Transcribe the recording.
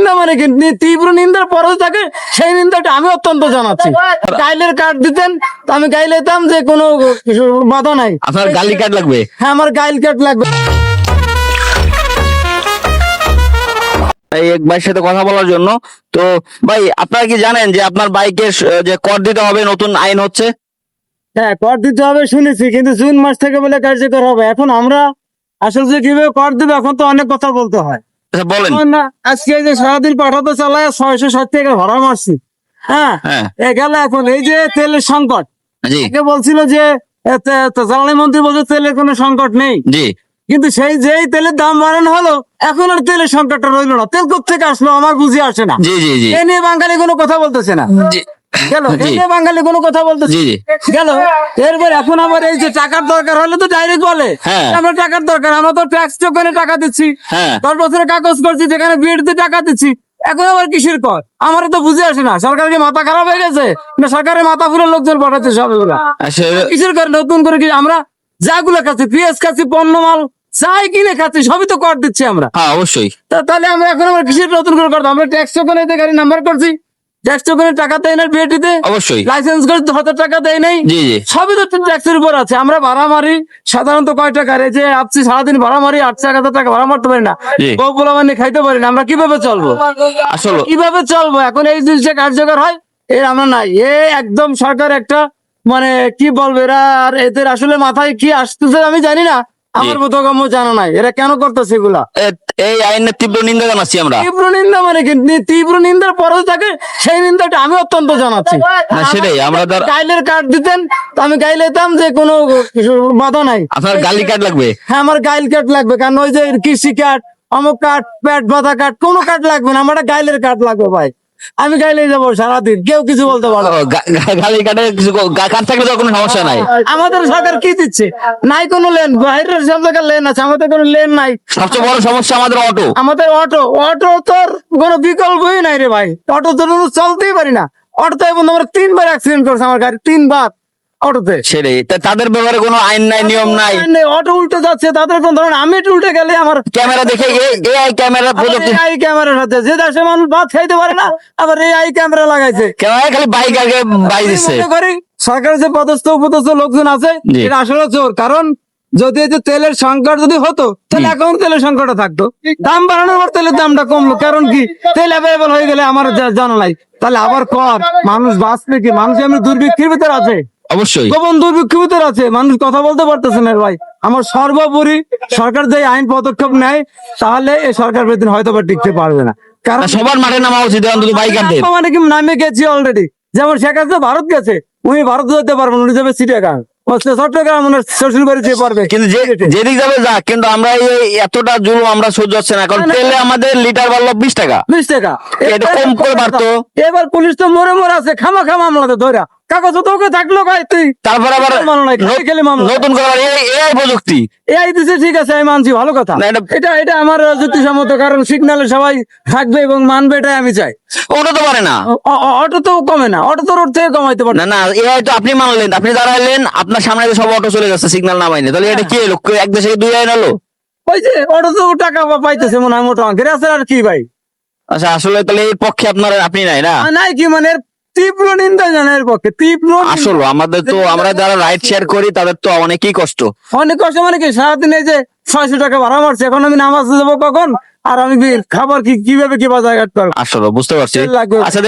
নিন্দা মানে কি তীব্র নিন্দার পরে থাকে সেই নিন্দাটা আমি অত্যন্ত জানাচ্ছি। গাইলের কার্ড দিতেন তো আমি গাইলেতাম যে কোনো বাধা নাই। আপনার গালি কার্ড লাগবে? হ্যাঁ আমার গাইল কার্ড লাগবে। এই এক ভাইয়ের সাথে কথা বলার জন্য। তো ভাই আপনারা কি জানেন যে আপনার বাইকের যে কর দিতে হবে নতুন আইন হচ্ছে? হ্যাঁ কর দিতে হবে শুনেছি, কিন্তু জুন মাস থেকে বলে কার্যকর হবে। এখন আমরা আসলে যে কিভাবে কর দিবে এখন তো অনেক কথা বলতে হয়। আচ্ছা বলেন। না আজকে এই যে সারাদিন পাঠাতে চালায় 660 টাকা ভাড়া মারছি। হ্যাঁ হ্যাঁ এ গেল এখন এই যে তেলের সংকট। জি কে বলছিল যে জ্বালানি মন্ত্রী বলছে তেলের কোনো সংকট নেই, জি কিন্তু সেই যেই তেলের দাম বাড়ানো হলো এখন আর তেলের সংকটটা রইলো না। তেল কোথেকে আসলো আমার বুঝে আসে না। জি জি জি এ নিয়ে বাঙালি কোনো কথা বলতেছে না। জি গেল জি। এই নিয়ে বাঙালি কোনো কথা বলতেছে জি জি গেল। এরপর এখন আমার এই যে টাকার দরকার হলে তো ডাইরেক্ট বলে হ্যাঁ। আমরা টাকার দরকার, আমরা তো ট্যাক্স টোকেনে টাকা দিচ্ছি, হ্যাঁ 10 বছরের কাগজ করছি, যেখানে বিএড টাকা দিচ্ছি। এখন আবার কিসের কর আমার তো বুঝে আসে না। সরকারের কি মাথা খারাপ হয়ে গেছে না সরকারের মাথা ফুলে লোকজন পাঠাচ্ছে সব এগুলা আসলে কিসের কর? নতুন করে কি আমরা যাগুলো খাচ্ছি পেঁয়াজ খাচ্ছি পণ্য মাল যাই কিনে খাচ্ছি সবই তো কর দিচ্ছি আমরা। হ্যাঁ অবশ্যই। তাহলে আমরা এখন আমরা কিসের নতুন করে করতাম? আমরা ট্যাক্স টোকেনে গাড়ি নাম্বার করছি, ট্যাক্স টোকেনে টাকা দেয় না, বিএটিতে অবশ্যই। লাইসেন্স করে 1000 টাকা দেয় নাই। জি জি সবই তো ট্যাক্সের উপর আছে। আমরা ভাড়া মারি সাধারণত কয় টাকার? এই যে আপনি সারাদিন ভাড়া মারি 8,000 টাকা ভাড়া মারতে পারি না, জি। বউ পোলা মানে খাইতে পারি না। আমরা কিভাবে চলবো? আসলে কিভাবে চলবো? এখন এই জিনিসটা কার্যকর হয় এর আমরা নাই। একদম সরকার একটা মানে কি বলবো, এরা আর এদের আসলে মাথায় কি আসতেছে আমি জানি না। আমার বোধগম্য জানা নাই এরা কেন করতেছে এগুলা। এই আইনের তীব্র নিন্দা জানাচ্ছি আমরা। তীব্র নিন্দা মানে কি তীব্র নিন্দার পরে থাকে সেই নিন্দাটা আমি অত্যন্ত জানাচ্ছি। না সেটাই আমরা গাইলের কার্ড দিতেন তো আমি গাইলেতাম যে কোনো বাধা নাই। আপনার গালি কার্ড লাগবে? হ্যাঁ আমার গাইল কার্ড লাগবে, কারণ ওই যে কৃষি কার্ড অমুক কার্ড পেট বাধা কার্ড কোনো কার্ড লাগবে না, আমার গাইলের কার্ড লাগবে ভাই। আমি গাইলে যাবো সারাদিন, কেউ কিছু বলতে পারবে না। গালি কার্ডে কিছু কার্ড থাকলে তো কোনো সমস্যা নাই। আমাদের সরকার কি দিচ্ছে? নাই কোনো লেন, বাইরের সব জায়গায় লেন আছে, আমাদের কোনো লেন নাই। সবচেয়ে বড় সমস্যা আমাদের অটো। আমাদের অটো তোর কোনো বিকল্পই নাই রে ভাই। অটো তো চলতেই পারি না। অটোতে এখন আমার 3 বার অ্যাক্সিডেন্ট করছে আমার গাড়ি, 3 বার অটোতে। সেটাই তাদের ব্যাপারে কোনো আইন নাই নিয়ম নাই। অটো উল্টে যাচ্ছে তাদের কোন ধরনের, আমি একটু উল্টে গেলে আমার ক্যামেরা দেখে এআই ক্যামেরা প্রযুক্তি এই ক্যামেরার সাথে যে দেশে মানুষ ভাত খাইতে পারে না আবার এই ক্যামেরা লাগাইছে। ক্যামেরা খালি বাইক আগে বাইক দিচ্ছে। মনে করি সরকারের যে পদস্থ উপদস্থ লোকজন আছে জি। এটা আসলে চোর। কারণ যদি এই যে তেলের সংকট যদি হতো তাহলে এখন তেলের সংকটে থাকতো। দাম বাড়ানোর পর তেলের দামটা কমলো, কারণ কি তেল অ্যাভেলেবল হয়ে গেলে আমার জানা নাই। তাহলে আবার কর মানুষ বাঁচবে কি? মানুষ এমনি দুর্ভিক্ষের ভিতরে আছে, অবশ্যই গোপন দুর্ভিক্ষের ভিতরে আছে, মানুষ কথা বলতে পারতেছে না ভাই। আমার সর্বোপরি সরকার যে আইন পদক্ষেপ নেয় তাহলে এই সরকার বেতন হয়তো বা টিকতে পারবে না। কারণ সবার মাঠে নামা উচিত অন্তত বাইকারদের। মানে কি নামে গেছি অলরেডি। যেমন শেখ হাসিনা ভারত গেছে, উনি ভারত যেতে পারবেন, উনি যাবে চিটাগাং, চট্টগ্রাম ওনার শ্বশুর বাড়ি যেতে পারবে। কিন্তু যেদিক যাবে যাক, কিন্তু আমরা এই এতটা জুলুম আমরা সহ্য হচ্ছে না। কারণ তেলে আমাদের লিটার বাড়লো 20 টাকা। 20 টাকা এটা কম করে বাড়তো। এবার পুলিশ তো মরে আছে, খামা মামলাতে ধরা কাগজ তো ওকে থাকলো ভাই। তুই তারপর আবার মামলা নতুন করে এআই প্রযুক্তি এই দিছে, ঠিক আছে আমি মানছি, ভালো কথা। না, এটা আমার যুক্তিসম্মত, কারণ সিগনালে সবাই থাকবে এবং মানবে, এটাই আমি চাই। ওটা তো পারে না। অটো তো কমে না, অটো তো রোড থেকে কমাইতে পারে না না এআই তো আপনি মানলেন, আপনি দাঁড়ালেন, আপনার সামনে দিয়ে সব অটো চলে যাচ্ছে সিগন্যাল না মাইনে। তাহলে এটা কি হলো? এক দেশে 2 আইন হলো? ওই যে অটো তো টাকা পাইতেছে মনে হয় মোটা অঙ্কের, আছে আর কি ভাই। আচ্ছা আসলে তাহলে এর পক্ষে আপনি নাই না? নাই কি মানে তীব্র নিন্দা জানার পক্ষে তীব্র আসলে আমাদের তো আমরা যারা রাইড শেয়ার করি তাদের তো অনেকই কষ্ট। অনেক কষ্ট। মানে কি সারাদিন এই যে 600 টাকা ভাড়া মারছে, এখন আমি নামাজ যাবো কখন? আর আমি খাবার কিভাবে কি বাজার ঘাট করবো? আসলে বুঝতে পারছি। লাগবে। আচ্ছা